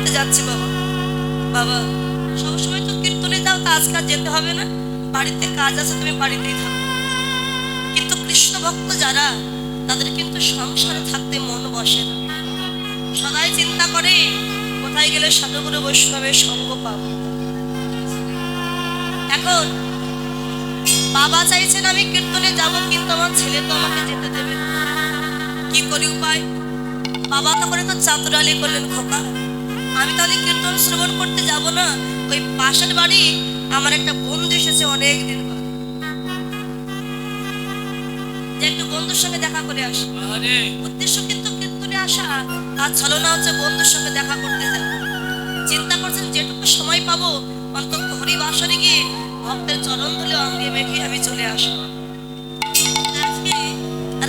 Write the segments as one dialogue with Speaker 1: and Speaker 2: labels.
Speaker 1: করতে যাচ্ছি বাবা। বাবা সবসময় তো কীর্তনে যাও, তা আজকাল যেতে হবে না, বাড়িতে কাজ আছে, তুমি বাড়িতেই থাকো। কিন্তু কৃষ্ণ ভক্ত যারা, তাদের কিন্তু সংসারে থাকতে মন বসে না, সদাই চিন্তা করে কোথায় গেলে সাধুগুরু বৈষ্ণবের সঙ্গ পাবো। এখন বাবা চাইছেন আমি কীর্তনে যাব, কিন্তু আমার ছেলে তো আমাকে যেতে দেবে না, কি করি উপায়? বাবা তখন তো চাতুরালি করলেন, খোকা আমি তাহলে কীর্তন শ্রবণ করতে যাব না, ওই পাশের বাড়ি আমার একটা বন্ধু এসেছে অনেক দিন পর, যে একটু বন্ধুর সঙ্গে দেখা করে আসি। উদ্দেশ্য কিন্তু কীর্তনে আসা, আর ছলনা হচ্ছে বন্ধুর সঙ্গে দেখা করতে যাওয়া। চিন্তা করছেন যেটুকু সময় পাবো অন্তত হরিবাসরে গিয়ে ভক্তের চরণ ধুলে অঙ্গে মেখে আমি চলে আসবো। আজকে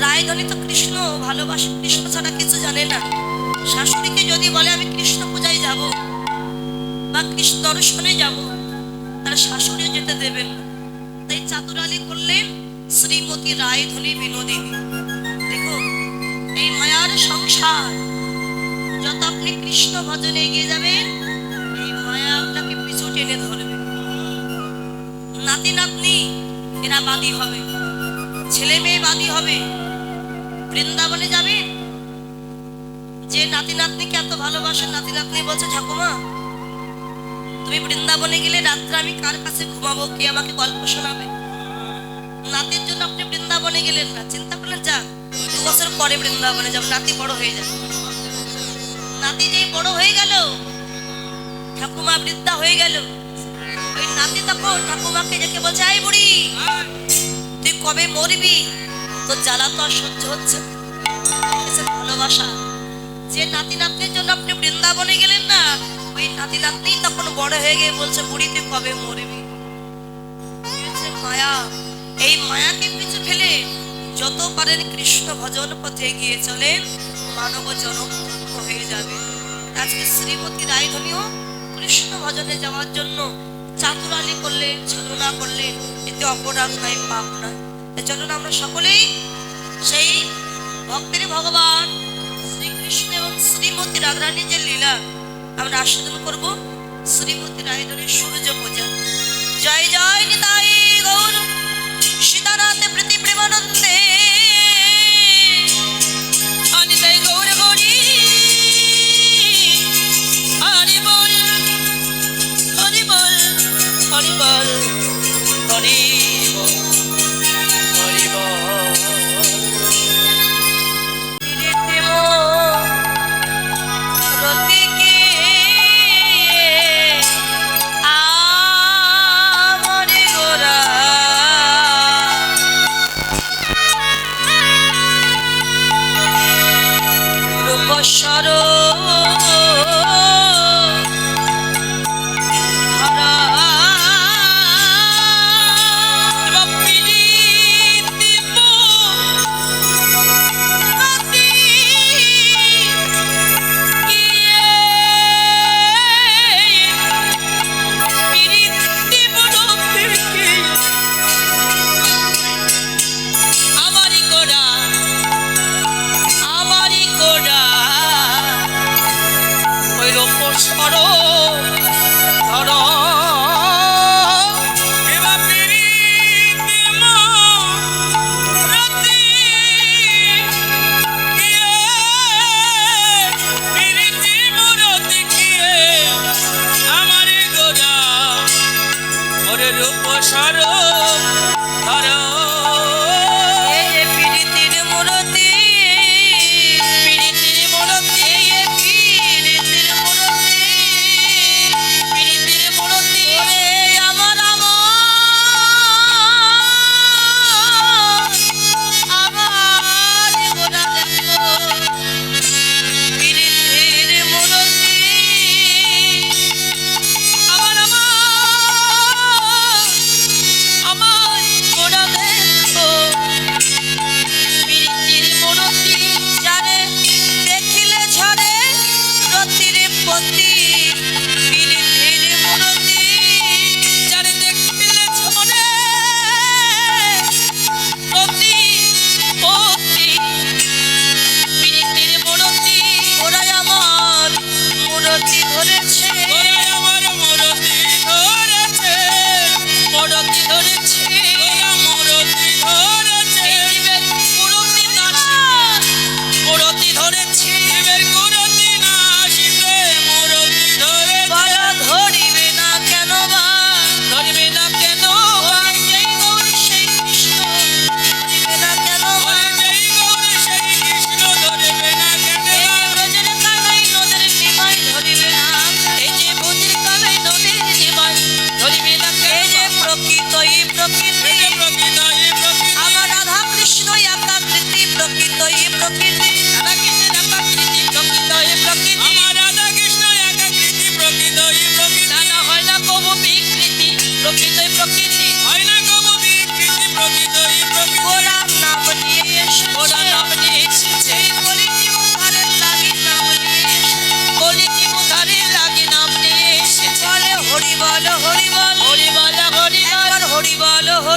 Speaker 1: রায়ধনী তো কৃষ্ণ ভালোবাসে, কৃষ্ণ ছাড়া কিছু জানে না। শাশুড়িকে যদি বলে আমি কৃষ্ণ পূজায় যাব বা কৃষ্ণ দর্শনে যাব, তার শাশুড়িও যেতে দেবেন না। তাই চাতুরালি করলেন শ্রীমতী রায়ধনী বিনোদিনী। দেখুন এই মায়ার সংসার, যত আপনি কৃষ্ণ ভজনে এগিয়ে যাবেন, এই মায়া আপনাকে পিছু টেনে ধরবে। নাতি নাতনি এরা বাদী হবে, ছেলে মেয়ে বাদী হবে। বৃন্দাবনে যাবেন, যে নাতি নাতনিকে এত ভালোবাসেন, নাতি নাতনি বলছে ঠাকুমা তুমি বৃন্দাবনে গেলে রাত্রে আমি কার কাছে ঘুমাবো, কে আমাকে গল্প শোনাবে? নাতির জন্য আপনি বৃন্দাবনে গেলেন না, চিন্তা করলেন যাক 2 বছর পরে বৃন্দাবনে যাব, নাতি বড় হয়ে যাবে। নাতি যেই বড় হয়ে গেল, ঠাকুমা বৃদ্ধা হয়ে গেল, ওই নাতি তখন ঠাকুমাকে দেখে বলছে এই বুড়ি তুই কবে মরবি, তোর জ্বালা তো আর সহ্য হচ্ছে। ভালোবাসা, যে নাতি নাতনির জন্য আপনি বৃন্দাবনে গেলেন না, ওই নাতি নাতনি তখন বড় হয়ে গিয়ে বলছে বুড়ি তুই কবে মরবি। মায়া, এই মায়াকে পিছু ফেলে যত পারেন কৃষ্ণ ভজন পথে এগিয়ে চলেন, মানব জনম হয়ে যাবে। আজকে শ্রীমতী রায়ধনীও কৃষ্ণ ভজনে যাওয়ার জন্য চাতুরালি করলেন, ছলনা করলেন, এতে অপরাধ নাই, পাপ নাই। চলুন আমরা সকলেই সেই ভক্তের ভগবান শ্রীকৃষ্ণ এবং শ্রীমতী রাধারানীর যে লীলা আমরা আস্বাদন করব। শ্রীমতী রায়ধনীর সূর্য পূজা। জয় জয় নিতাই গৌর সীতানাথে প্রীতি প্রেমানন্দে, নিতাই গৌর গৌরী হরি বল হরি বল হরি বল হরি বল হরি বল।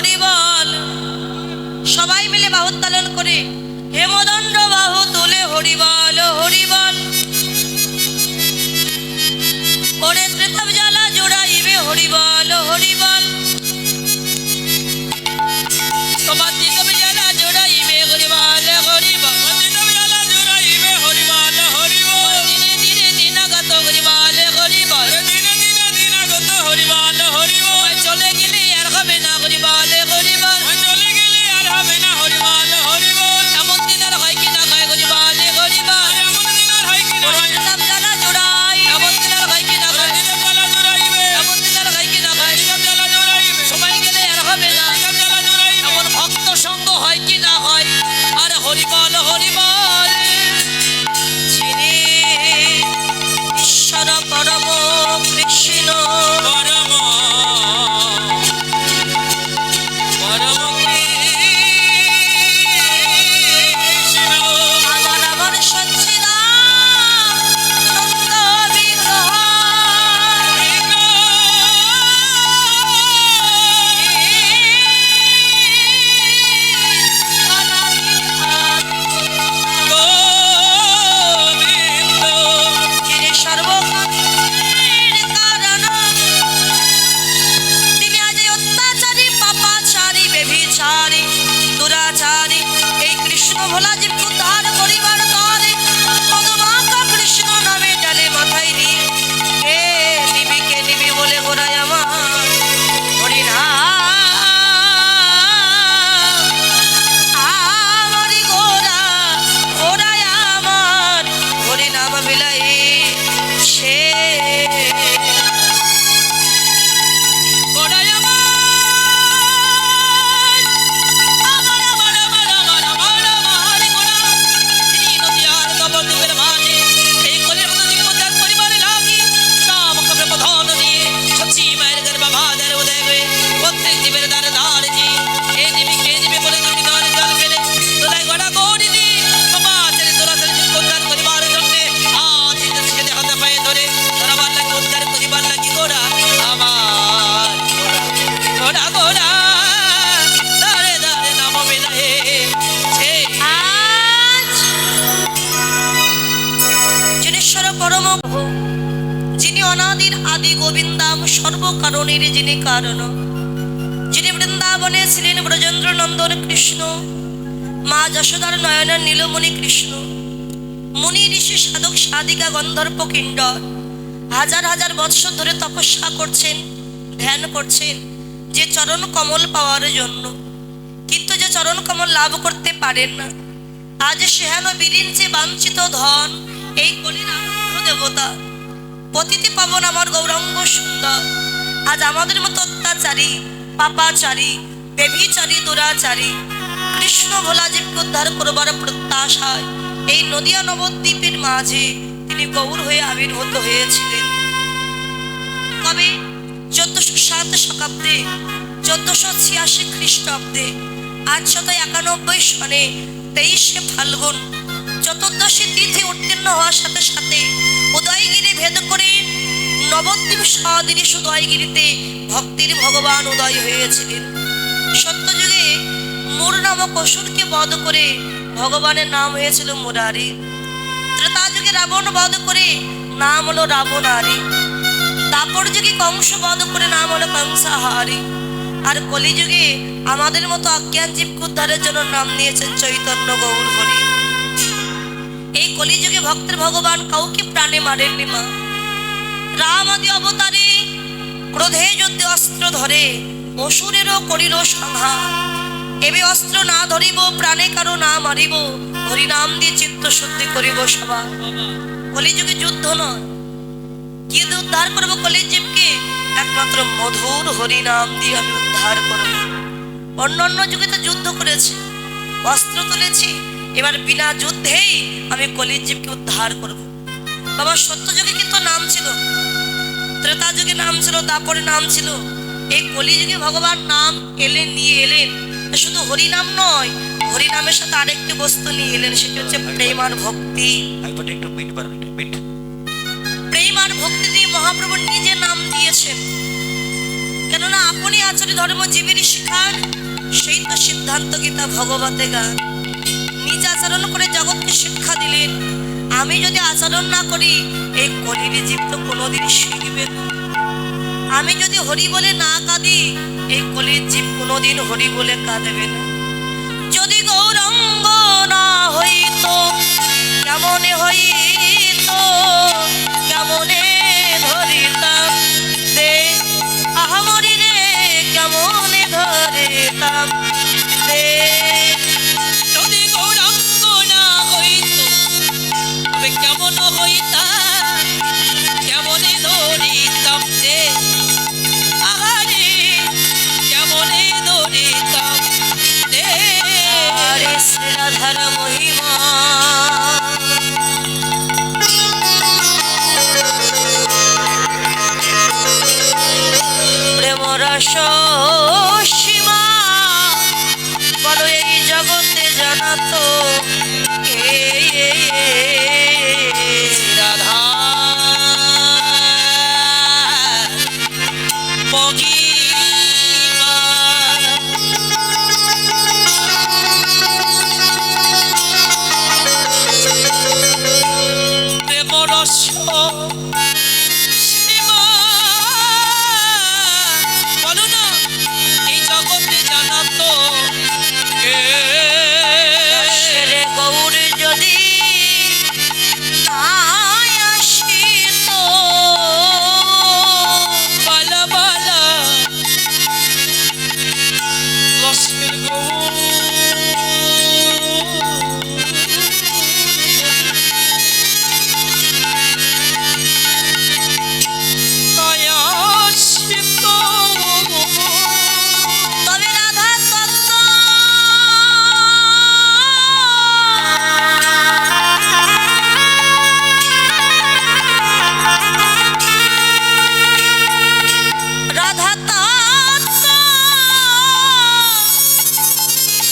Speaker 1: হরি বল। সবাই মিলে বাহু উত্তোলন করে হেমদণ্ড বাহু তুলে হরি বল হরি বল। ওরে ত্রিতাপ জ্বালা জোড়াইবে হরি বল হরি বল। তোমার ত্রিতাপ জ্বালা জোড়াইবে হরি বল হরি বল। ত্রিতাপ জ্বালা জোড়াইবে হরি বল হরি বল। দিনে দিনে দিনাগত হরি বল হরি বল। দিনে দিনে দিনাগত হরি বল হরি বল। চলে গেলে আর হবে না হরি বল হরি বল। চলে গেলে আর হবে না হরি বল হরি বল। এমন দিন আর হয় কি না হয় হরি বল হরি বল। এমন দিন আর হয় কি না হয়। ত্রিতাপ জ্বালা জোড়াই এমন দিন আর হয় কি না হয়। ত্রিতাপ জ্বালা জোড়াইবে এমন দিন আর হয় কি না হয়। ত্রিতাপ জ্বালা জোড়াইবে সময় গেলে আর হবে না। ত্রিতাপ জ্বালা জোড়াইবে এমন ভক্ত সঙ্গ হয় কি না হয়। আর হরি বল হরি বল। যিনি ঈশ্বর পরম কৃষ্ণ পরম পরম কৃষ্ণ আমার আমার সচ্চিদানন্দ বিগ্রহ। গোবিন্দ যিনি সর্বকামের কারণ। তিনি আজ এই অত্যাচারী পাপাচারী ব্যভিচারী দুরাচারী এই কৃষ্ণ ভোলা জীবকে উদ্ধার করিবার তরে মধুমাখা কৃষ্ণ নামে ডালে মাথায় নিয়ে কে নিবি বলে গোড়ায় আমার হরিনাম। আমারি গোড়ায় আমার হরিনাম বিলাই সে গোড়ায় আমার আমার আমার আমার আমার আমার আমার গোড়া। তিনি নদীয়ার নবদ্বীপের মাঝে এই কলির নদী উদ্ধার করিবার লাগি নাম কবে প্রধান নিয়ে সচ্চি মায়ের গর্ভভাদের উদয় হয়ে প্রত্যেক জীবের দ্বারে দ্বার যে কে নিবি বলে দুটি দ্বারে জল ফেলে তোলাই গোড়া গড়ি দি বাবা আচারি তোরাচারি জীবকে উদ্ধার করিবার জন্যে আদিকে হাতে পায়ে ধরে ধরাবার লাগে উদ্ধার করিবার লাগি গোড়া আমার গোড়া গোড়া দাঁড়ে দাঁড়ে নাম মিলায়ে আজ যিনি ঈশ্বর পরম প্রভু, যিনি অনাদির আদি গোবিন্দাম সর্বকারণের যিনি কারণ, যিনি বৃন্দাবনে ছিলেন ব্রজেন্দ্র নন্দন কৃষ্ণ, মা যশোদার নয়নের নীলমণি কৃষ্ণ, মুনি ঋষি সাধক সাধিকা গন্ধর্ব কিন্ডর হাজার হাজার বৎসর ধরে তপস্যা করছেন, ধ্যান করছেন যে চরণ কমল পাওয়ার জন্য, কিন্তু যে চরণ কমল লাভ করতে পারেন না। আজ সেহান বিরিঞ্চে বাঞ্ছিত ধন এই কলির আনন্দ দেবতা পতিতি পাবন আমার গৌরাঙ্গ সুন্দর আজ আমাদের মতো অত্যাচারী পাপাচারী ব্যভিচারী দুরাচারী কৃষ্ণ ভোলা জীবকে উদ্ধার করবার প্রত্যাশায় এই নদিয়া নবদ্বীপের মাঝে তিনি গৌর হয়ে আবির্ভূত হয়েছিলেন। কবে 1407 শতাব্দে 1486 খ্রিস্টাব্দে 891 সনে 23শে ফাল্গুন চতুর্দশী তিথি উত্তীর্ণ হওয়ার সাথে সাথে উদয়গিরি ভেদ করে নবদ্বীপ সদৃশ উদয়গিরিতে ভক্তির ভগবান উদয় হয়েছিলেন। সত্যযুগে মূর নামক অসুরকে বধ করে ভগবানের নাম হয়েছিল মুরারি। ত্রেতা যুগে রাবণ বধ করে নাম হলো রাবণারি। দাপর যুগে কংস বধ করে নাম হলো কংসাহারি। আর কলিযুগে আমাদের মতো অজ্ঞান জীবকে উদ্ধারের জন্য নাম নিয়েছেন চৈতন্য গৌর হরি। এই কলিযুগে ভক্তের ভগবান কাউকে প্রাণে মারেননি মা। রাম আদি অবতারে ক্রোধে যুদ্ধে অস্ত্র ধরে অসুরেরও করিল সংহার। এবে অস্ত্র না ধরিব প্রাণে কারো না মারিব হরিনাম দিয়ে চিত্ত শুদ্ধি করিব সবার। কলিযুগে যুদ্ধ নয়, কি দিয়ে উদ্ধার করবো কলির জীবকে? একমাত্র মধুর হরিনাম দিয়ে আমি উদ্ধার করব। অন্যান্য যুগে তো যুদ্ধ করেছি, অস্ত্র তুলেছি, এবার বিনা যুদ্ধেই আমি কলির জীবকে উদ্ধার করব। বাবা সত্য যুগে কিন্তু নাম ছিল, ত্রেতা যুগে নাম ছিল, দাপরে নাম ছিল। এই কলিযুগে ভগবান নাম নিয়ে এলেন। শুধু হরিনাম নয়, হরিনামের সাথে আরেকটি বস্তু নিয়ে এলেন, সেটি হচ্ছে প্রেম আর ভক্তি। প্রেম আর ভক্তি দিয়ে মহাপ্রভু নিজে নাম দিয়েছেন। কেন কেননা আপনি আচরি ধর্ম জীবের শিখান, সেই তো সিদ্ধান্ত গীতা ভগবতে গান। নিজ আচরণ করে জগৎকে শিক্ষা দিলেন, আমি যদি আচরণ না করি এই কলির জীব তো কোনোদিন শিখবে না। আমি যদি হরি বলে না কাঁদি এই কলির জীব কোনোদিন হরি বলে কাঁদবে না। যদি গৌরাঙ্গ না হইতো কেমনে হইতো, কেমনে ধরিতাম দে আহামরি রে, কেমনে ধরিতাম দে।
Speaker 2: যদি গৌরাঙ্গ না হইতো তবে কেমন হইতাম, কেমনে ধরিতাম দে আহারে, কেমনে ধরিতাম দে।
Speaker 1: আরে শ্রীরাধার মহিমা প্রেম রস সীমা, বলো এই জগতে জানাতো কে?
Speaker 2: রাধা মহিমা প্রেম রস সীমা, বলো না এই জগতে জানাতো কে?
Speaker 1: রে গৌর যদি না আসিত,
Speaker 2: বালা বালা রসের গৌর নয়া শীত
Speaker 1: তবে রাধা তত্ত্ব রাধা তত্ত্ব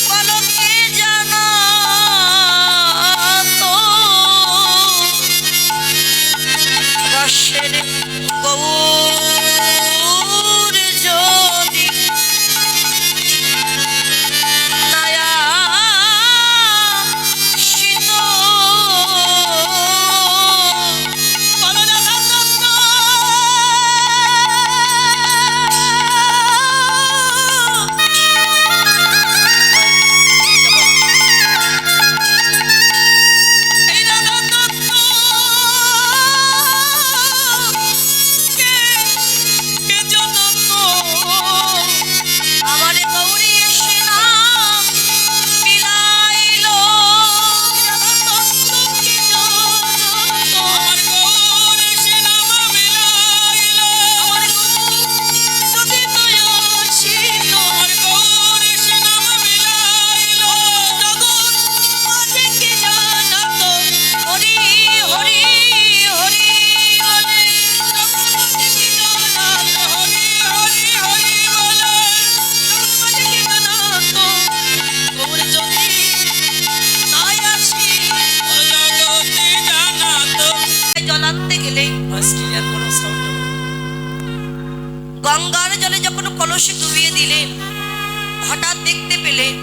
Speaker 1: বলো কে জানাতো? রসের গৌর যদি নায়া শীত,
Speaker 2: বলো রাধা তত্ত্ব এই রাধা তত্ত্ব কে কে জানাতো?
Speaker 1: আমার গৌরী এসে নাম বিলাইলো,
Speaker 2: রাধা তত্ত্ব কে জানাতো? আমার গৌর সে নাম বিলাইলো, আমার যদি তুই আসিত, আমার গৌর সে নাম বিলাইলো, জগৎ মাঝে কি জানাতো?
Speaker 1: হরি হরি হরি বলে
Speaker 2: জগৎ মাঝে কি জানাতো? হরি হরি হরি বলে জগৎ মাঝে কি জানাতো? গৌর যদি নাই আসি ও জগতে জানাতো।
Speaker 1: জল আনতে গেলে
Speaker 2: বাস ক্লিয়ার করো সাউন্ড।
Speaker 1: গঙ্গার জলে যখন কলসি ডুবিয়ে দিলেন, হঠাৎ দেখতে পেলেন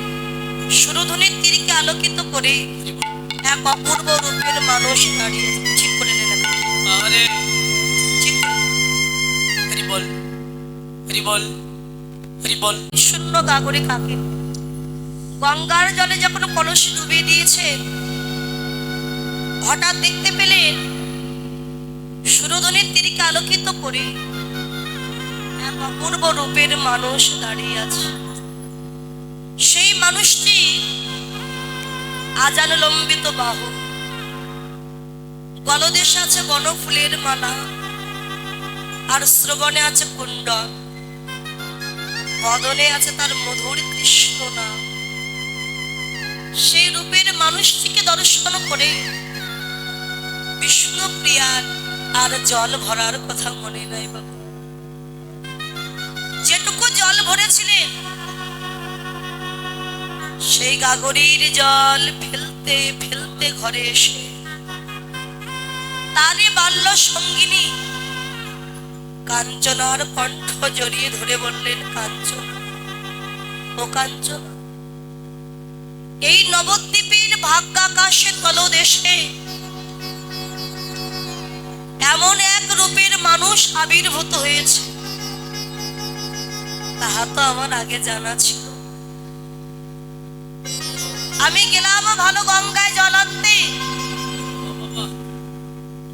Speaker 1: সুরধুনির তীরকে আলোকিত করে এক অপূর্ব রূপের মানুষ দাঁড়িয়ে আছে। ঠিক করে নিলেন,
Speaker 2: আরে
Speaker 1: ঠিক করে।
Speaker 2: হরি বল, হরি বল, হরি বল।
Speaker 1: শূন্য গাগরে কাকে গঙ্গার জলে যখন কলসি ডুবিয়ে দিয়েছে, হঠাৎ দেখতে পেলেন সুরধুনির তীরকে আলোকিত করে এক অপূর্ব রূপের মানুষ দাঁড়িয়ে আছে। সেই মানুষটি আজান লম্বিত বাহু, গলদেশে আছে বনফুলের মালা, আর শ্রবণে আছে কুণ্ডল, বদনে আছে তার মধুর কৃষ্ণ নাম। সেই রূপের মানুষটিকে দর্শন করে বিষ্ণু প্রিয়ার আর জল ভরার কথা মনে নাই বাবা। যেটুকু জল ভরেছিলেন সেই গাগরির জল ফেলতে ফেলতে ঘরে এসে তারে বাল্য সঙ্গিনী কাঞ্চনার কণ্ঠ জড়িয়ে ধরে বললেন, কাঞ্চন, ও কাঞ্চন, এই নবদ্বীপের ভাগ্যাকাশে তলদেশে এমন এক রূপের মানুষ আবির্ভূত হয়েছে, তাহা তো আমার আগে জানা ছিল। আমি গেলাম ভালো গঙ্গায় জল আনতে,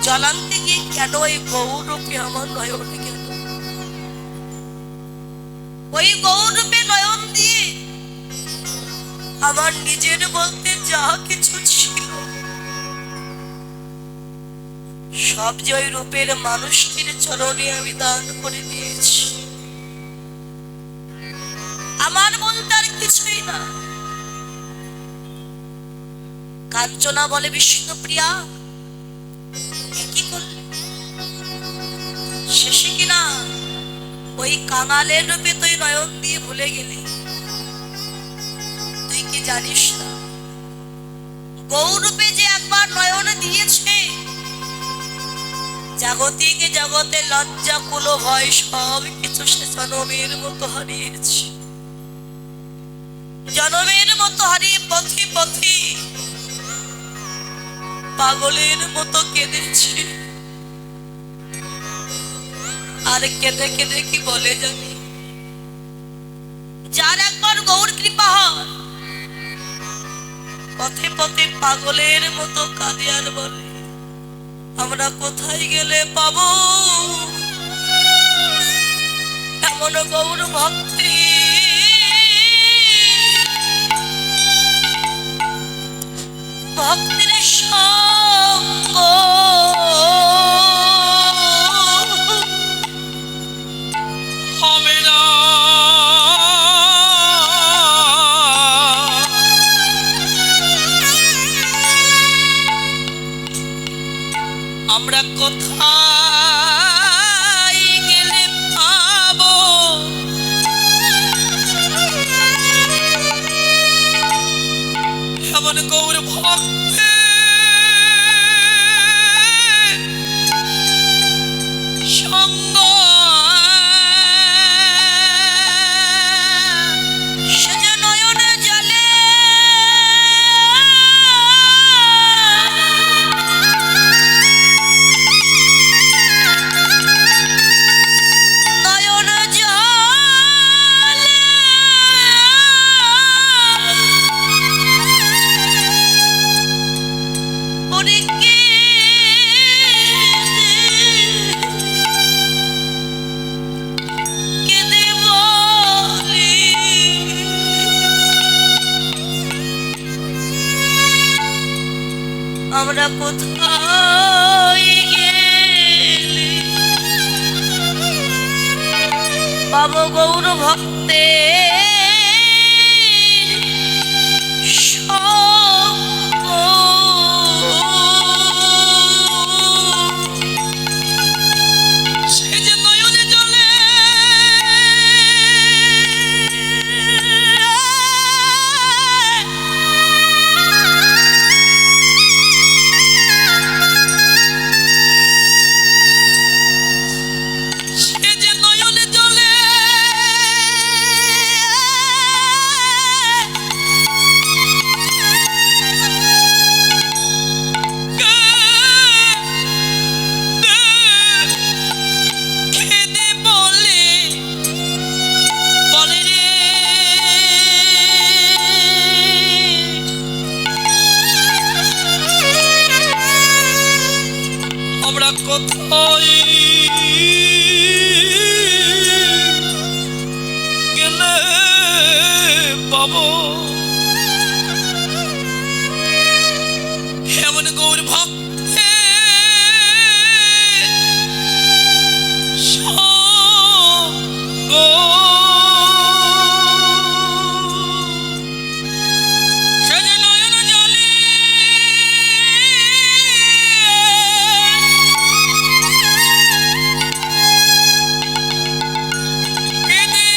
Speaker 1: জল আনতে গিয়ে কেন ওই গৌর রূপে আমার নয়নে গেল। ওই গৌর রূপে নয়ন দিয়ে আমার নিজের বলতে যা কিছু ছিল সব যে ওই রূপের মানুষটির চরণে আমি দান করে দিয়েছি। আমার বলতে আর কিছুই না। কাঞ্চনা বলে, বিষ্ণুপ্রিয়া, কি করলে? শেষে কিনা ওই কাঙালের রূপে তুই নয়ন দিয়ে ভুলে গেলি। তুই কি জানিস না গৌর রূপে যে একবার নয়ন দিয়েছে, জাগতিক জগতে লজ্জা কুল ভয় সব কিছু সে জনমের মতো হারিয়েছে। জনমের মতো হারিয়ে পথে পথে পাগলের মতো কেঁদেছে। আর কেঁদে কেঁদে কি বলে জানি, যার একবার গৌর কৃপা হয় পথে পথে পাগলের মতো কাঁদে আর বলে, আমরা কোথায় গেলে পাবো এমন গৌর ভক্তি। ভক্তির সঙ্গ
Speaker 2: হবে না। আমরা কোথায় গেলে পাবো এমন গৌর ভক্তি সঙ্গ।
Speaker 1: সে যে নয়নে জলে নয়ন জলে ওরে কেঁদে বলি, আমরা কোথায় গেলে পাবো গৌর ভক্তে সঙ্গ।
Speaker 2: সে যে নয়নে জলে সে যে নয়নে জলে খেদে বলে বলে রে আমরা কোথায় গেলে পাবো এমন গৌর ভক্তে সঙ্গ। সে যে নয়ন জলে কেঁদে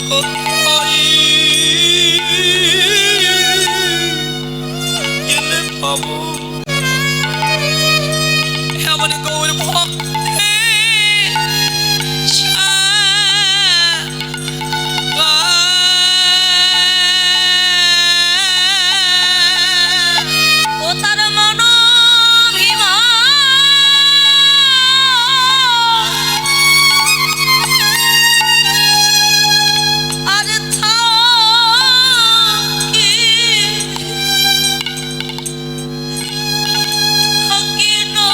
Speaker 2: কোথায় গেলে পাবো এমন গৌর ভক্তে
Speaker 1: ও তার মন ভীমা আর থাকি থাকি না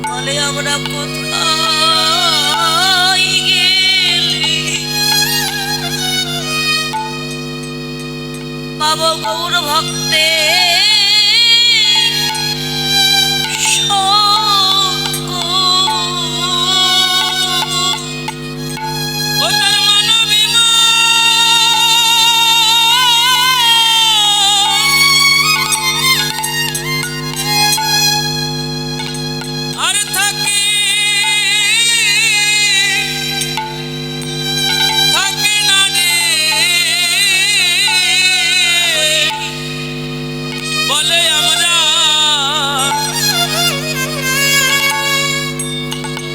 Speaker 1: বলে আমরা কোথায় গেলি পাবো গৌর ভক্তে
Speaker 2: ও তার মানবী মা আর থাকি থাকি না রে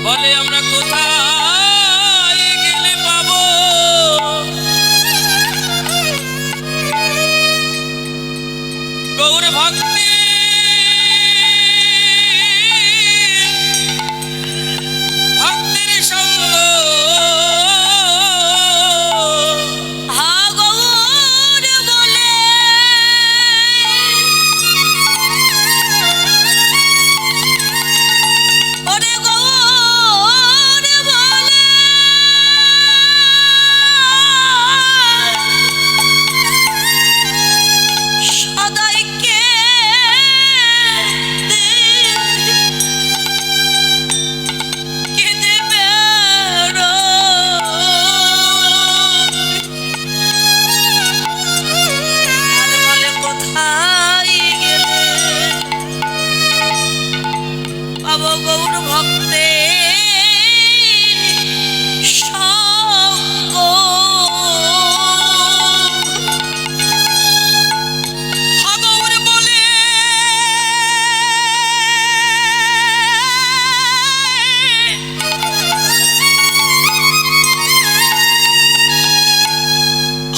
Speaker 2: বলে আমরা কোথায় গেলে পাবো গৌর ভক্তি ভক্তির সঙ্গ
Speaker 1: হা গৌর বলে ওরে গৌর বলে সদাই কেঁদে বেড়ায়। আর বলে কোথায় গেলে পাবো গৌর ভক্তে সঙ্গ
Speaker 2: হা গৌর বলে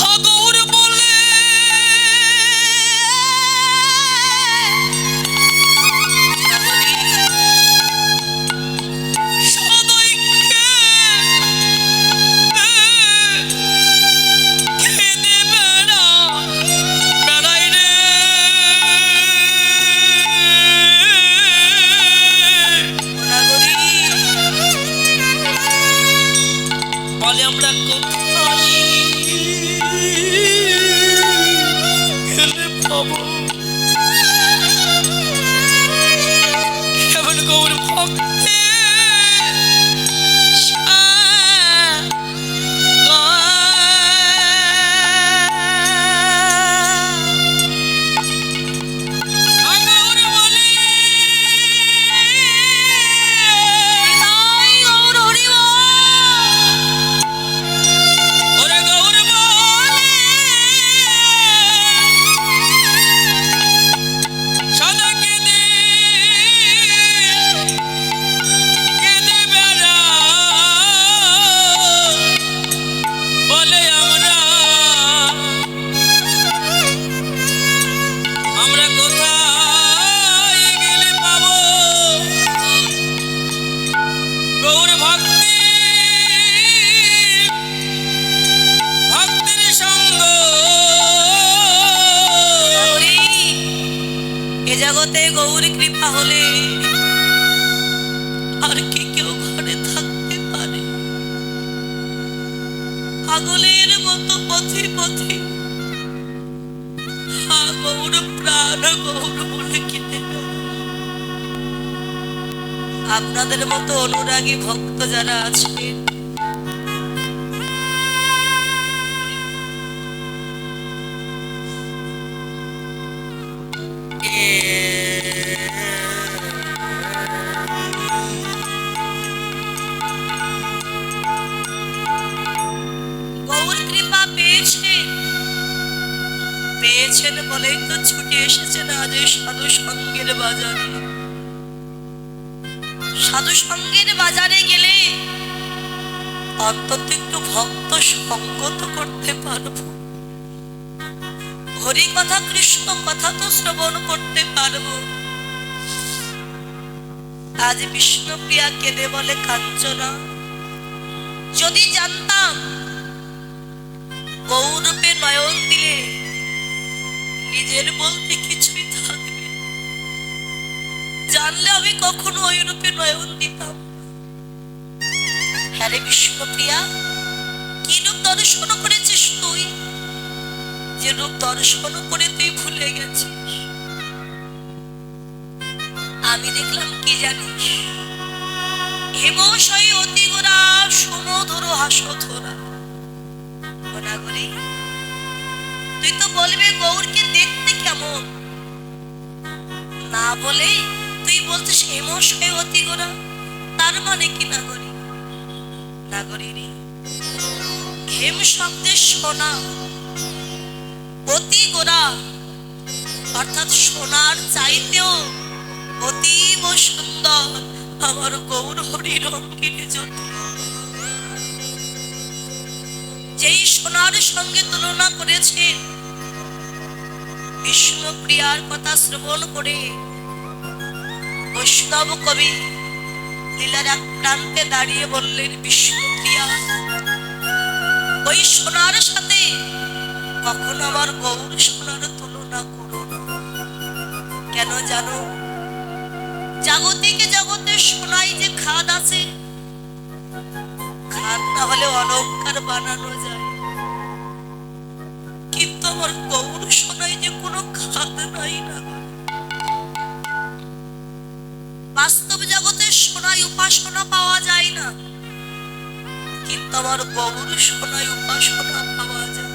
Speaker 2: হা গৌর বলে সদৈকে খেদে বেড়াই রে
Speaker 1: নাগরী
Speaker 2: বলে আমরা কোথায় গেলে পাবো এমন গৌর ভক্তে গৌর বলে
Speaker 1: তাই গৌর হরিব
Speaker 2: ওরে গৌর বলে সদা কেঁদে বেড়া বলে আমরা কোথায় গেলে পাবো গৌর ভক্তি ভক্তির সঙ্গ
Speaker 1: নাগরী এ জগতে গৌর কৃপা হলে আর কি কেউ ঘরে থাকতে পারে পাগলের মতো পথে পথে হা গৌর প্রাণ গৌর বলে কেঁদে বেড়ায়। আপনাদের মতো অনুরাগী ভক্ত যারা আছেন পেয়েছেন বলেই তো ছুটে এসেছেন আজ এই সাধু সঙ্গের বাজারে। সাধু সঙ্গের বাজারে গেলে অন্তত একটু ভক্ত সঙ্গ তো করতে পারবো, হরি কথা কৃষ্ণ কথা তো শ্রবণ করতে পারবো। আজ বিষ্ণুপ্রিয়া কেঁদে বলে, কাঞ্চনা, যদি জানতাম গৌরূপে নয়ন দিলে নিজের বলতে কিছুই থাকবে, জানলে আমি কখনো ওই রূপে নয়ন দিতাম। হ্যাঁ রে বিষ্ণুপ্রিয়া, কি রূপ দর্শন করেছিস তুই, যে রূপ দর্শন করে তুই ভুলে গেছিস? আমি দেখলাম কি জানিস, হেমশয় অতি গোরা সুমধুর হাসধরা। গোনাগরি, তুই তো বলবে গৌরকে দেখতে কেমন, না বলে তুই বলছিস হেমশয় অতি গোরা, তার মানে কি নাগরী? নাগরী রে, হেম শব্দের সোনা, অতি গোরা অর্থাৎ সোনার চাইতেও অতীব সুন্দর আমার গৌর হরি রঙ্গিনী জ্যোতি। যেই সোনার সঙ্গে তুলনা করেছেন, বিষ্ণুপ্রিয়ার কথা শ্রবণ করে বৈষ্ণব কবি লীলার এক প্রান্তে দাঁড়িয়ে বললেন, বিষ্ণুপ্রিয়া, ওই সোনার সাথে কখনো আমার গৌর সোনার তুলনা করো না। কেন জানো, জাগতিক জগতে সোনায় যে খাদ আছে, খাদ না হলে অলংকার বানানো যায়, কিন্তু আমার গৌর সোনায় যে কোনো খাদ নাই না। বাস্তব জগতে সোনায় উপাসনা পাওয়া যায় না, কিন্তু আমার গৌর সোনায় উপাসনা পাওয়া যায়।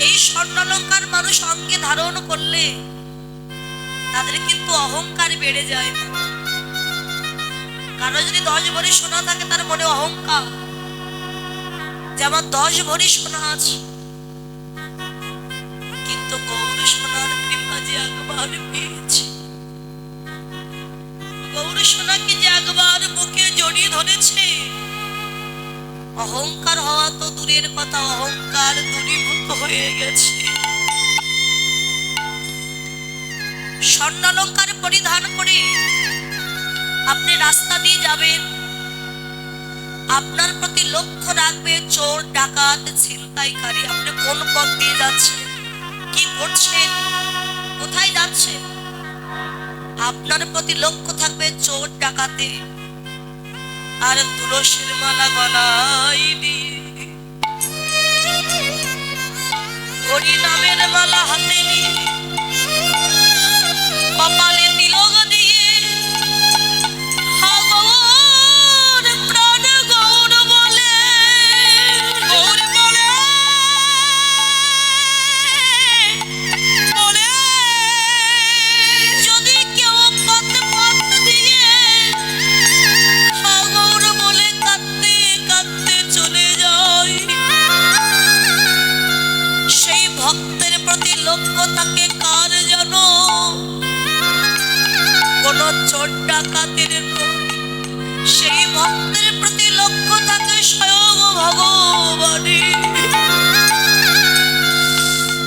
Speaker 1: এই স্বর্ণালঙ্কার মানুষ অঙ্গে ধারণ করলে তাদের কিন্তু অহংকার বেড়ে যায় না। কারো যদি 10 ভরি সোনা থাকে তার মনে অহংকার, যে আমার 10 ভরি সোনা আছে, কিন্তু গৌর সোনার কৃপা যে একবার পেয়েছে, গৌর সোনাকে যে একবার বুকে জড়িয়ে ধরেছে, অহংকার হওয়া তো দূরের কথা, অহংকার দূরীভূত হয়ে গেছে। স্বর্ণালঙ্কার পরিধান করে আপনি রাস্তা দিয়ে যাবেন, আপনার প্রতি লক্ষ্য রাখবে চোর ডাকাত ছিনতাইকারী। আপনি কোন পথ দিয়ে যাচ্ছেন, কি করছেন, কোথায় যাচ্ছেন, আপনার প্রতি লক্ষ্য থাকবে চোর ডাকাতে। আর তুলসীর মালা গলায় দিয়ে, হরি নামের মালা হাতে নিয়ে, কপালে তিলক দিয়ে, গৌর প্রাণ গৌর বলে, গৌর বলে বলে যদি কেউ পথ পথ দিয়ে গৌর বলে কাঁদতে কাঁদতে চলে যায়, সেই ভক্তের প্রতি লক্ষ্য থাকে কার জানো, কোন চোর ডাকাতের নয়, সেই ভক্তের প্রতি লক্ষ্য থাকে স্বয়ং ভগবানের।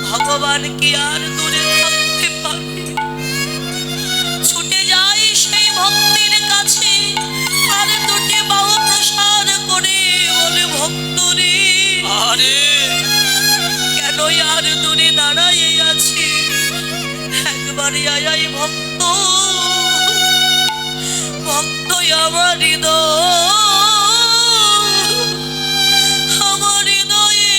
Speaker 1: ভগবান কি আর দূরে থাকতে পারে, ছুটে যায় সেই ভক্তের কাছে, আর দুটি বাহু প্রসার করে বলে, ভক্ত রে, আরে কেন আর দূরে দাঁড়াই আছি, একবারে আয় ভক্ত, ভক্ত আমার হৃদয়, আমার হৃদয়ে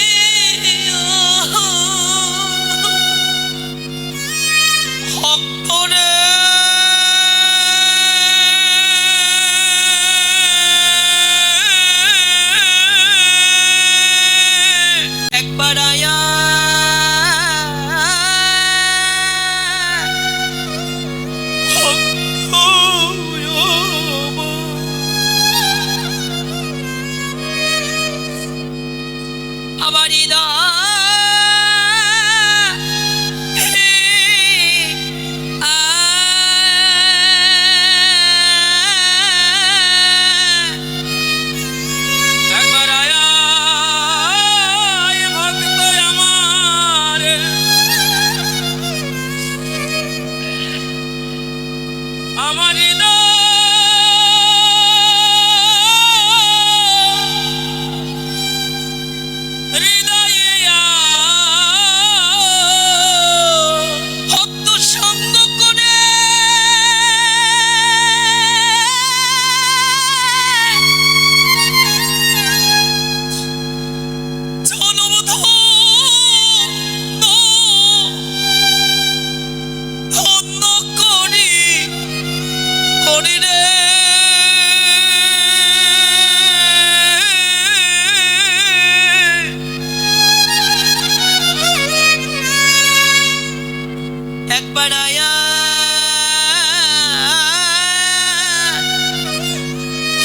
Speaker 1: ভক্ত রে। একবার আয়া
Speaker 2: আমার হৃদয়ে ভক্ত সঙ্গ করে জনম ধন্য ধন্য করি করি রে একবার আয়া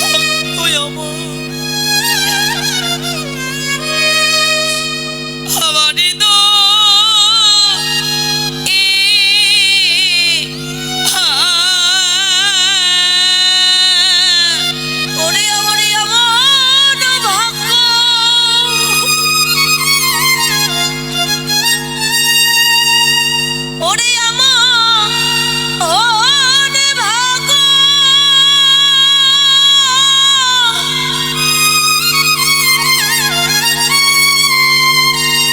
Speaker 2: ভক্ত আমার আমারই
Speaker 1: ওরে আমার এমন ভাগ্য, ওরে আমার ভাগ্য,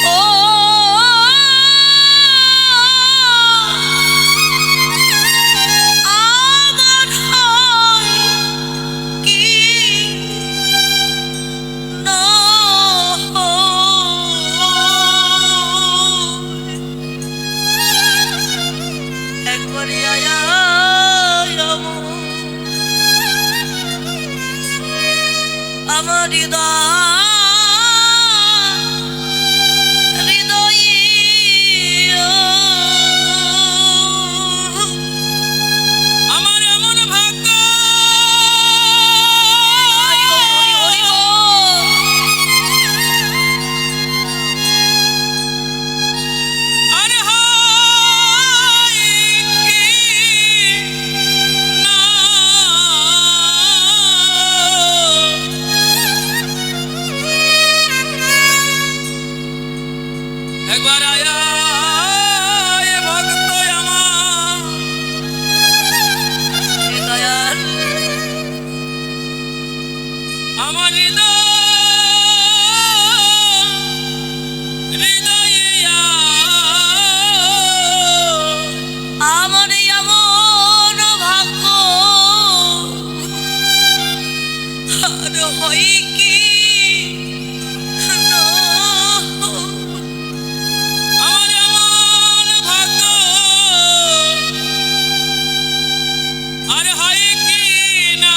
Speaker 1: ও আমার হয় কি না একবারই আয়া আমার হৃদয়ে
Speaker 2: আমার এমন ভাগ্য
Speaker 1: হরি হরি বল।
Speaker 2: আরে হায় কি না একবার আয়া এ ভক্ত আমার
Speaker 1: দয়াল
Speaker 2: আমার হৃদয়ে
Speaker 1: আমার এমন ভাগ্য, আর হয় কি না
Speaker 2: আমার এমন ভাগ্য আর হয় কি না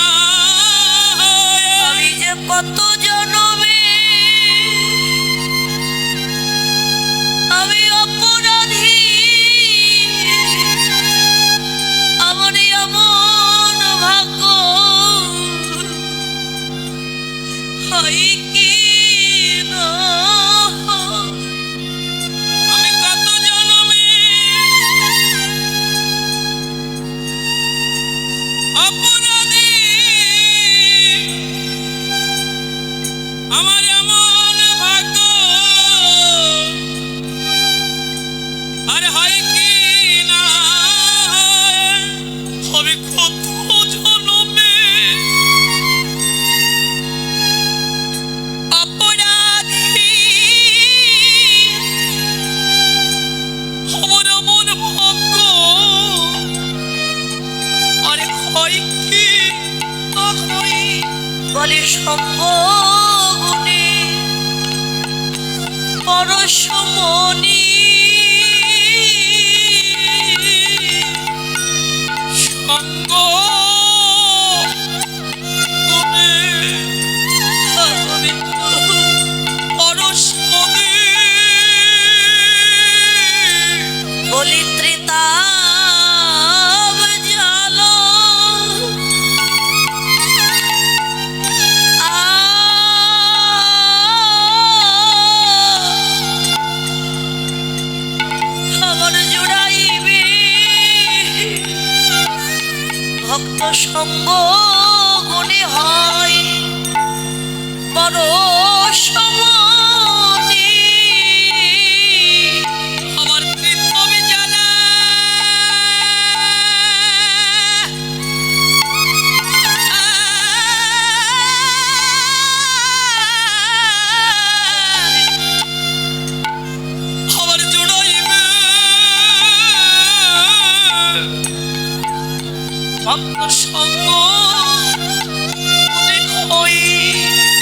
Speaker 1: আমি যে কত জনমে আমি অপরাধী, আমার এমন ভাগ্য হয় কি না
Speaker 2: আমি কত জনমে অপরাধী আমার এমন ভাগ্য আর হয় কি না আমি কত জনমে অপরাধী আমার এমন ভাগ্য আরে হয় কি না হয়
Speaker 1: বলে সঙ্গ গুণে পরশমণি
Speaker 2: সঙ্গ তুমি পরশমণি
Speaker 1: বলি ত্রিতাব জালো আমার জুড়াইবে ভক্ত সঙ্গ গুণে হয় পরশমণি
Speaker 2: আমার পৃথিবী জ্বালা ভক্ত সঙ্গ অনেক হয়